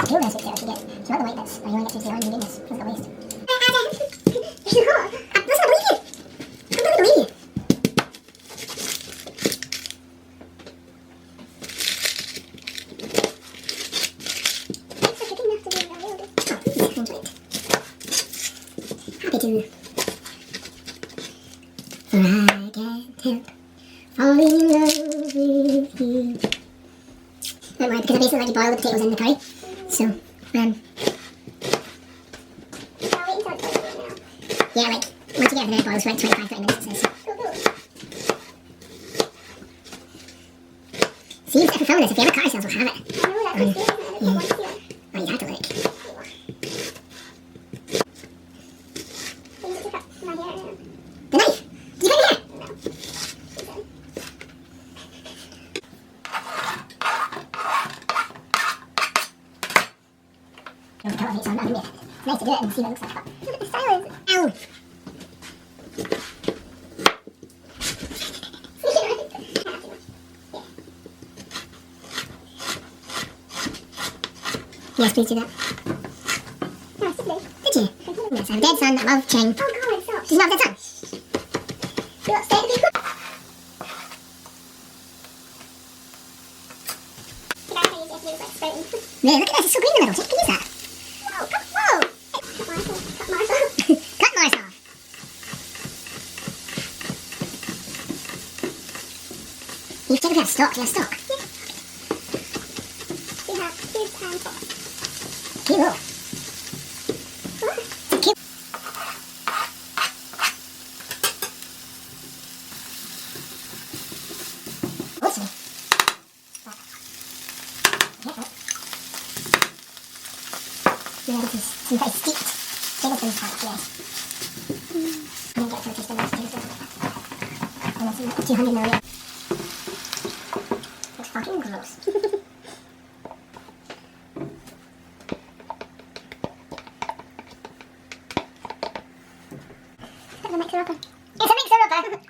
peel this, if you want the white bits, or you only get to the orange ingredients, it's the waste. That's not believe you! I'm not believe you! Happy to. For I can't help falling in love with you. Don't worry, because I basically like to boil the potatoes in the curry. So, yeah, like, once you get it there, it boils for like 25-30 minutes, it says. See, if we're filming this, if you ever cut ourselves, we'll have it. I know that, because Oh, you have to look. The knife! Did you cut your hair? No. Don't cut it, so I'm not doing it. It's nice to do it and see what it looks like, but look at the style is. Ow! Yes, please do that. Did you? Yes, I have a dead son that loved Cheng. Oh god, stop. She's not a dead son. You got steak? Yeah, look at that, it's so green in the middle. Can you use that? Whoa. Cut Marshall. Cut Marshall. You check if you have stock. Do you have stock? Here's time for. Cute. What? It's a cute. What's yeah, this is some very steeped tablespoon salad, yes. I'm going to get Turkish then and that's some 200 milliliters. Looks fucking gross. It's a mixer upper. It's a mixer upper.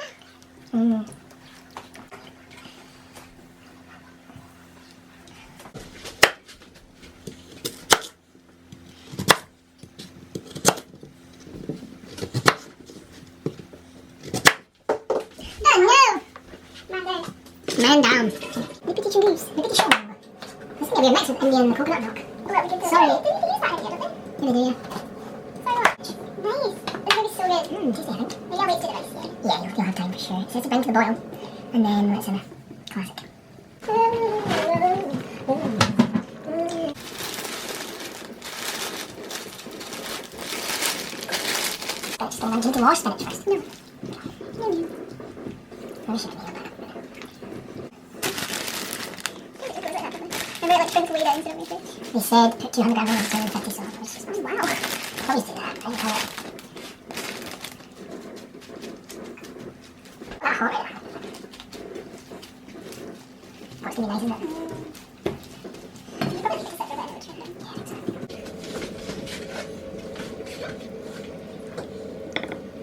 Man down. Nippity chungoose. Look at the show. This is going to be a mix with Indian coconut milk. Well, we can do Sorry. it. Didn't you use that idea, didn't we? Here we do, yeah. So much. Nice. It's going to be so good. Tasty, I think. Maybe I'll wait till the rice, yeah. Yeah, you'll have time for sure. It says to bring to the boil. And then it's in a classic. Just don't mention to more spinach first. No. Maybe she can hear that. I might like sprinkle it into my fridge. We said put 200 grams in 250, so it's just Oh, wow. always do that. I can call it. Not hot. Oh, it's gonna be nice, isn't it? You probably need to set the red which one. Yeah, I think so.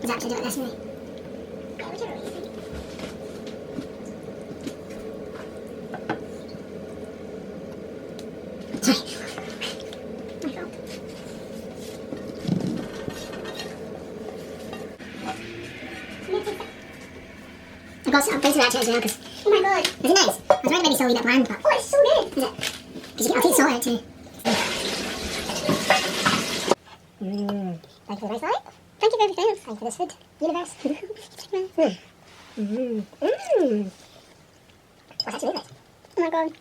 Is that to do it this way? Yeah, whichever way you think. Sorry. My fault. I got some things to that as well, because Oh my god. is it nice? I was trying to maybe sell a wee bit bland, but Oh, it's so good. is it? Because you get, I'll take salt out too. Thank you for the rice, alright? Thank you for everything else. Thank you for this food. Universe. What's actually nice? Oh my god.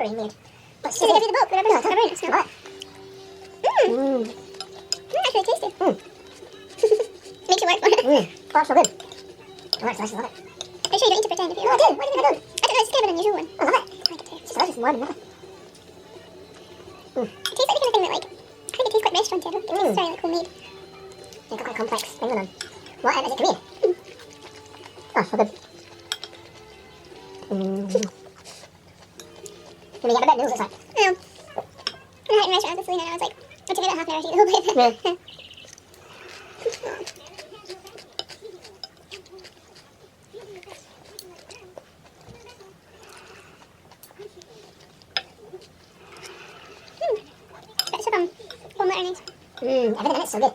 peppery and weird. But Does it give you the bulk? The rubber? No, Rubber? It's not. Mmm. That's really tasty. Mm. Makes you work for it. Mmm. Oh, it's so good. Oh, it's delicious. I love it. Are you sure you don't need to pretend if you No, I did. Why did you think I did? I don't know, it's kind of an unusual one. I love it. I like it too. It's delicious. More than nothing. It tastes like the kind of thing that, like, I think it tastes quite restaurant-y. I don't think it tastes very, like, homemade. You've got quite a complex thing going on. What is it? Korean? Oh, so good. Mmm. When you get the bed noodles, it's like... I know. When I had it in restaurants with Selena, and I was like, it took me about half an hour to eat the whole plate. Yeah. Bits of home mayonnaise. Everything in it's so good.